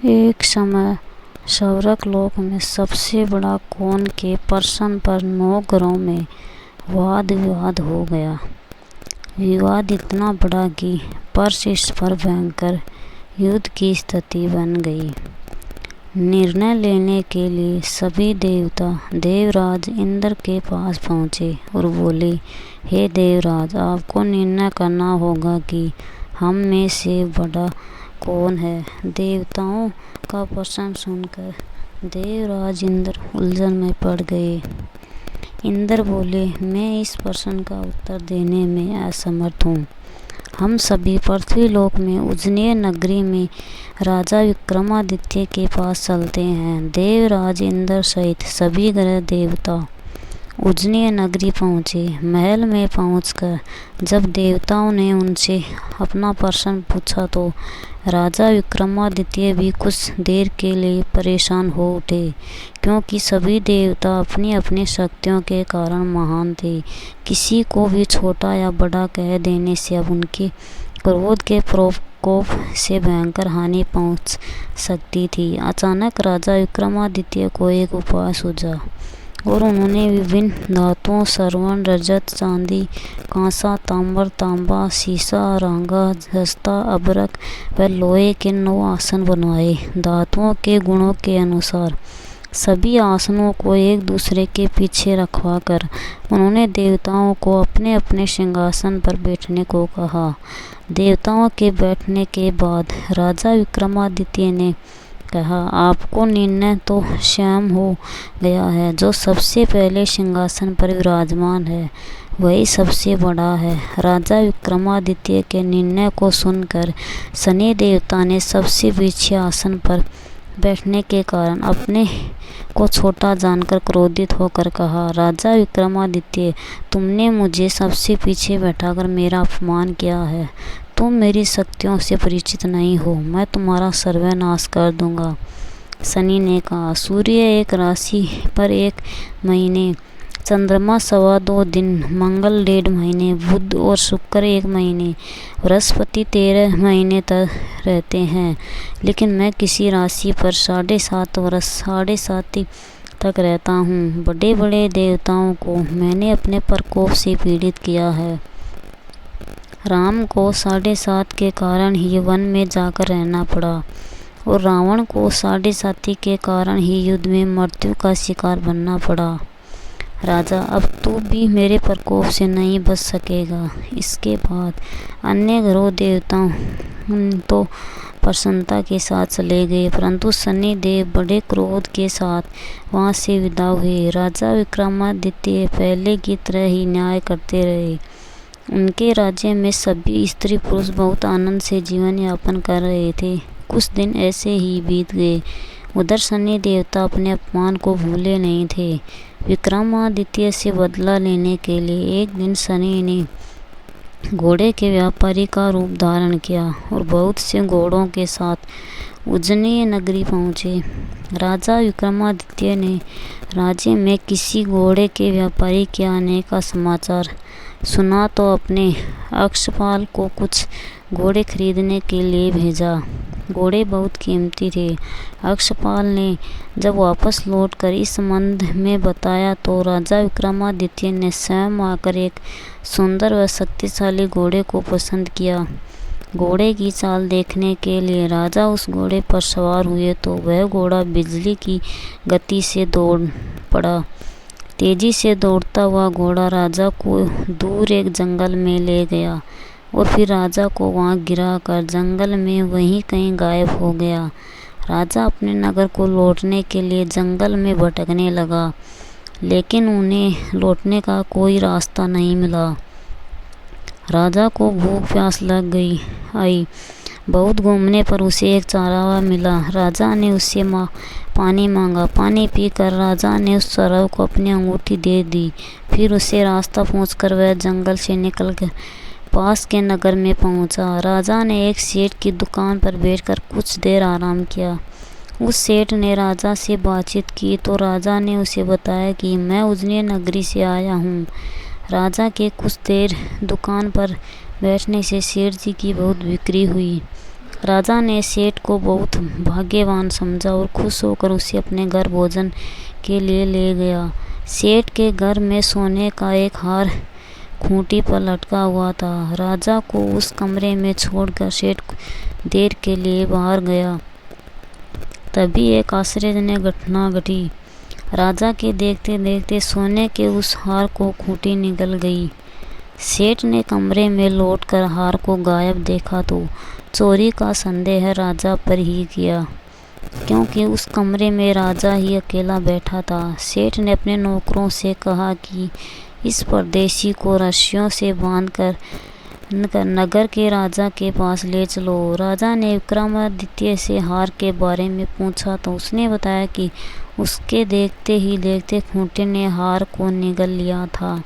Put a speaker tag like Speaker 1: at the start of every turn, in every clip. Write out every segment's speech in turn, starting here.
Speaker 1: एक समय स्वर्ग लोक में सबसे बड़ा कौन के प्रश्न पर 9 ग्रहों में वाद विवाद हो गया। विवाद इतना बड़ा कि परसिस पर भयंकर युद्ध की स्थिति बन गई। निर्णय लेने के लिए सभी देवता देवराज इंद्र के पास पहुँचे और बोले, हे देवराज, आपको निर्णय करना होगा कि हम में से बड़ा कौन है। देवताओं का प्रश्न सुनकर देवराज इंद्र उलझन में पड़ गए। इंद्र बोले, मैं इस प्रश्न का उत्तर देने में असमर्थ हूँ। हम सभी पृथ्वीलोक में उज्जैन नगरी में राजा विक्रमादित्य के पास चलते हैं। देवराज इंद्र सहित सभी ग्रह देवता उज्जैन नगरी पहुँचे। महल में पहुंचकर जब देवताओं ने उनसे अपना प्रश्न पूछा तो राजा विक्रमादित्य भी कुछ देर के लिए परेशान हो उठे, क्योंकि सभी देवता अपनी अपनी शक्तियों के कारण महान थे। किसी को भी छोटा या बड़ा कह देने से अब उनके क्रोध के प्रकोप से भयंकर हानि पहुंच सकती थी। अचानक राजा विक्रमादित्य को एक उपाय सूझा और उन्होंने विभिन्न धातुओं स्वर्ण, रजत, चांदी, कांसा, ताम्र, तांबा, सीसा, रांगा, जस्ता, अबरक व लोहे के 9 आसन बनवाए। धातुओं के गुणों के अनुसार सभी आसनों को एक दूसरे के पीछे रखवा कर उन्होंने देवताओं को अपने अपने सिंहासन पर बैठने को कहा। देवताओं के बैठने के बाद राजा विक्रमादित्य ने कहा, आपको निर्णय तो स्वयं हो गया है। जो सबसे पहले सिंहासन पर विराजमान है वही सबसे बड़ा है। राजा विक्रमादित्य के निर्णय को सुनकर शनि देवता ने सबसे पीछे आसन पर बैठने के कारण अपने को छोटा जानकर क्रोधित होकर कहा, राजा विक्रमादित्य, तुमने मुझे सबसे पीछे बैठाकर मेरा अपमान किया है। तुम मेरी शक्तियों से परिचित नहीं हो, मैं तुम्हारा सर्वनाश कर दूंगा। शनि ने कहा, सूर्य एक राशि पर 1 महीने, चंद्रमा 2.25 दिन, मंगल 1.5 महीने, बुध और शुक्र 1 महीने, बृहस्पति 13 महीने तक रहते हैं, लेकिन मैं किसी राशि पर 7.5 वर्ष 7.5 तक रहता हूँ। बड़े बड़े देवताओं को मैंने अपने प्रकोप से पीड़ित किया है। राम को 7.5 के कारण ही वन में जाकर रहना पड़ा और रावण को 7.5 के कारण ही युद्ध में मृत्यु का शिकार बनना पड़ा। राजा, अब तू भी मेरे प्रकोप से नहीं बच सकेगा। इसके बाद अन्य ग्रह देवताओं तो प्रसन्नता के साथ चले गए, परंतु शनि देव बड़े क्रोध के साथ वहां से विदा हुए। राजा विक्रमादित्य पहले की तरह ही न्याय करते रहे। उनके राज्य में सभी स्त्री पुरुष बहुत आनंद से जीवन यापन कर रहे थे। कुछ दिन ऐसे ही बीत गए। उधर शनि देवता अपने अपमान को भूले नहीं थे। विक्रमादित्य से बदला लेने के लिए एक दिन शनि ने घोड़े के व्यापारी का रूप धारण किया और बहुत से घोड़ों के साथ उज्जैन नगरी पहुँचे। राजा विक्रमादित्य ने राज्य में किसी घोड़े के व्यापारी के आने का समाचार सुना तो अपने अक्षपाल को कुछ घोड़े खरीदने के लिए भेजा। घोड़े बहुत कीमती थे। अक्षपाल ने जब वापस लौटकर इस संबंध में बताया तो राजा विक्रमादित्य ने स्वयं आकर एक सुंदर व शक्तिशाली घोड़े को पसंद किया। घोड़े की चाल देखने के लिए राजा उस घोड़े पर सवार हुए तो वह घोड़ा बिजली की गति से दौड़ पड़ा। तेजी से दौड़ता हुआ घोड़ा राजा को दूर एक जंगल में ले गया और फिर राजा को वहां गिराकर जंगल में वहीं कहीं गायब हो गया। राजा अपने नगर को लौटने के लिए जंगल में भटकने लगा, लेकिन उन्हें लौटने का कोई रास्ता नहीं मिला। राजा को भूख प्यास लग आई। बहुत घूमने पर उसे एक चरावा मिला। राजा ने उससे पानी मांगा। पानी पीकर राजा ने उस चरावे को अपनी अंगूठी दे दी। फिर उसे रास्ता पूछकर वह जंगल से निकलकर पास के नगर में पहुंचा। राजा ने एक सेठ की दुकान पर बैठकर कुछ देर आराम किया। उस सेठ ने राजा से बातचीत की तो राजा ने उसे बताया कि मैं उज्जैन नगरी से आया हूँ। राजा के कुछ देर दुकान पर बैठने से सेठ जी की बहुत बिक्री हुई। राजा ने सेठ को बहुत भाग्यवान समझा और खुश होकर उसे अपने घर भोजन के लिए ले गया। सेठ के घर में सोने का एक हार खूंटी पर लटका हुआ था। राजा को उस कमरे में छोड़कर सेठ देर के लिए बाहर गया। तभी एक आश्चर्यजनक घटना घटी। राजा के देखते देखते सोने के उस हार को खूंटी निकल गई। सेठ ने कमरे में लौटकर हार को गायब देखा तो चोरी का संदेह राजा पर ही किया, क्योंकि उस कमरे में राजा ही अकेला बैठा था। सेठ ने अपने नौकरों से कहा कि इस परदेशी को रस्सियों से बांधकर नगर के राजा के पास ले चलो। राजा ने विक्रमादित्य से हार के बारे में पूछा तो उसने बताया कि उसके देखते ही देखते खूंटी ने हार को निगल लिया था।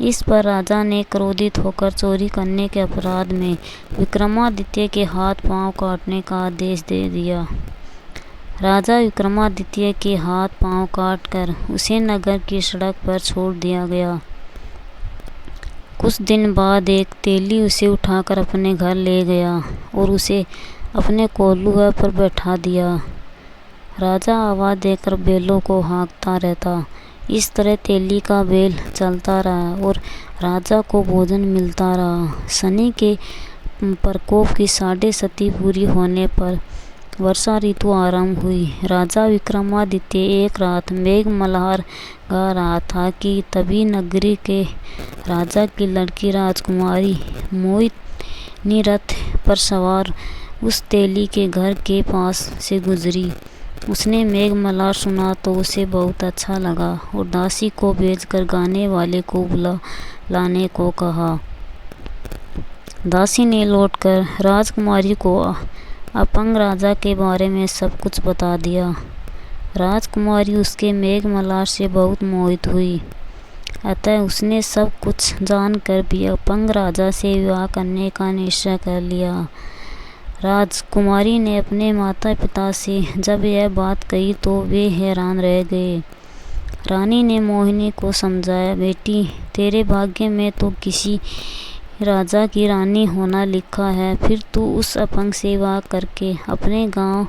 Speaker 1: इस पर राजा ने क्रोधित होकर चोरी करने के अपराध में विक्रमादित्य के हाथ पांव काटने का आदेश दे दिया। राजा विक्रमादित्य के हाथ पांव काटकर उसे नगर की सड़क पर छोड़ दिया गया। कुछ दिन बाद एक तेली उसे उठाकर अपने घर ले गया और उसे अपने कोल्हू पर बैठा दिया। राजा आवाज़ देकर बैलों को हाँकता रहता। इस तरह तेली का बैल चलता रहा और राजा को भोजन मिलता रहा। शनि के प्रकोप की 7.5 पूरी होने पर वर्षा ऋतु आरंभ हुई। राजा विक्रमादित्य एक रात मेघ मल्हार गा रहा था कि तभी नगरी के राजा की लड़की राजकुमारी मोहिनी रथ पर सवार उस तेली के घर के पास से गुजरी। उसने मेघ मल्हार सुना तो उसे बहुत अच्छा लगा और दासी को भेजकर गाने वाले को बुला लाने को कहा। दासी ने लौटकर राजकुमारी को अपंग राजा के बारे में सब कुछ बता दिया। राजकुमारी उसके मेघ मल्हार से बहुत मोहित हुई, अतः उसने सब कुछ जानकर भी अपंग राजा से विवाह करने का निश्चय कर लिया। राजकुमारी ने अपने माता पिता से जब यह बात कही तो वे हैरान रह गए। रानी ने मोहिनी को समझाया, बेटी तेरे भाग्य में तो किसी राजा की रानी होना लिखा है, फिर तू उस अपंग से विवाह करके अपने गांव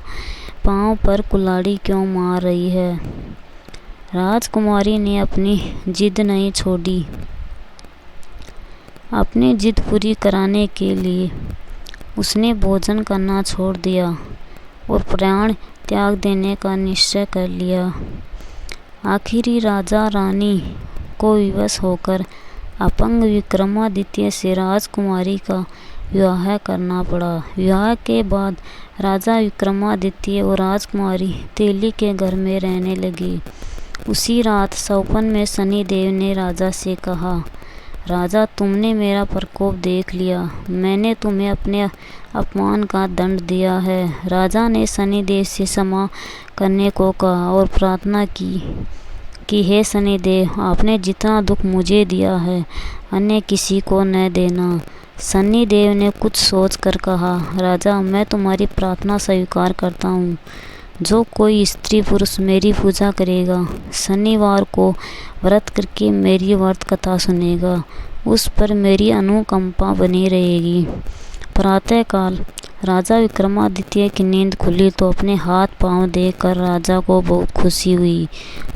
Speaker 1: पांव पर कुल्हाड़ी क्यों मार रही है। राजकुमारी ने अपनी जिद नहीं छोड़ी। अपनी जिद पूरी कराने के लिए उसने भोजन करना छोड़ दिया और प्राण त्याग देने का निश्चय कर लिया। आखिरी राजा रानी को विवश होकर अपंग विक्रमादित्य से राजकुमारी का विवाह करना पड़ा। विवाह के बाद राजा विक्रमादित्य और राजकुमारी तेली के घर में रहने लगी। उसी रात सौपन में शनिदेव ने राजा से कहा, राजा तुमने मेरा प्रकोप देख लिया, मैंने तुम्हें अपने अपमान का दंड दिया है। राजा ने शनिदेव से क्षमा करने को कहा और प्रार्थना की हे शनिदेव, आपने जितना दुख मुझे दिया है अन्य किसी को न देना। शनिदेव ने कुछ सोच कर कहा, राजा मैं तुम्हारी प्रार्थना स्वीकार करता हूँ। जो कोई स्त्री पुरुष मेरी पूजा करेगा, शनिवार को व्रत करके मेरी व्रत कथा सुनेगा, उस पर मेरी अनुकंपा बनी रहेगी। प्रातःकाल राजा विक्रमादित्य की नींद खुली तो अपने हाथ पांव देखकर राजा को बहुत खुशी हुई।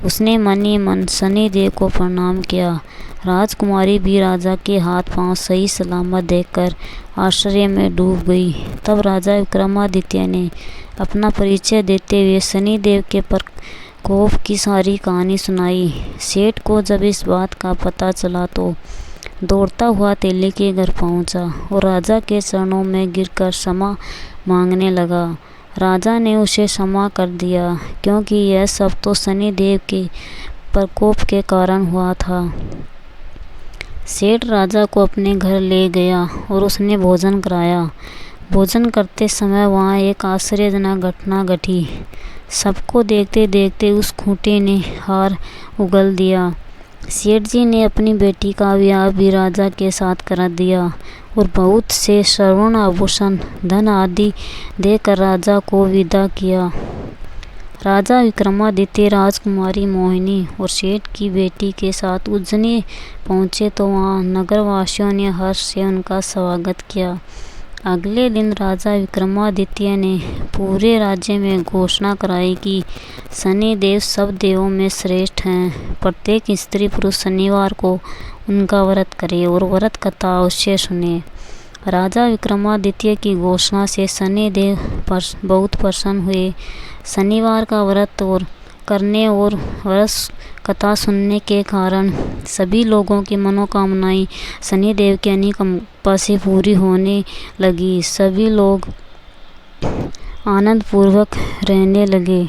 Speaker 1: उसने मन ही मन शनिदेव को प्रणाम किया। राजकुमारी भी राजा के हाथ पांव सही सलामत देखकर आश्चर्य में डूब गई। तब राजा विक्रमादित्य ने अपना परिचय देते हुए शनिदेव के प्रकोप की सारी कहानी सुनाई। सेठ को जब इस बात का पता चला तो दौड़ता हुआ तेली के घर पहुंचा और राजा के चरणों में गिरकर क्षमा मांगने लगा। राजा ने उसे क्षमा कर दिया, क्योंकि यह सब तो शनिदेव के प्रकोप के कारण हुआ था। सेठ राजा को अपने घर ले गया और उसने भोजन कराया। भोजन करते समय वहाँ एक आश्चर्यजनक घटना घटी। सबको देखते देखते उस खूंटी ने हार उगल दिया। सेठ जी ने अपनी बेटी का विवाह भी राजा के साथ कर दिया और बहुत से स्वर्ण आभूषण धन आदि देकर राजा को विदा किया। राजा विक्रमादित्य राजकुमारी मोहिनी और सेठ की बेटी के साथ उज्जैन पहुँचे तो वहाँ नगरवासियों ने हर्ष से उनका स्वागत किया। अगले दिन राजा विक्रमादित्य ने पूरे राज्य में घोषणा कराई कि शनिदेव सब देवों में श्रेष्ठ हैं। प्रत्येक स्त्री पुरुष शनिवार को उनका व्रत करे और व्रत कथा अवश्य सुने। राजा विक्रमादित्य की घोषणा से शनिदेव बहुत प्रसन्न हुए। शनिवार का व्रत करने और व्रत कथा सुनने के कारण सभी लोगों की मनोकामनाएं शनिदेव की अनुकंपा से पूरी होने लगी। सभी लोग आनंद पूर्वक रहने लगे।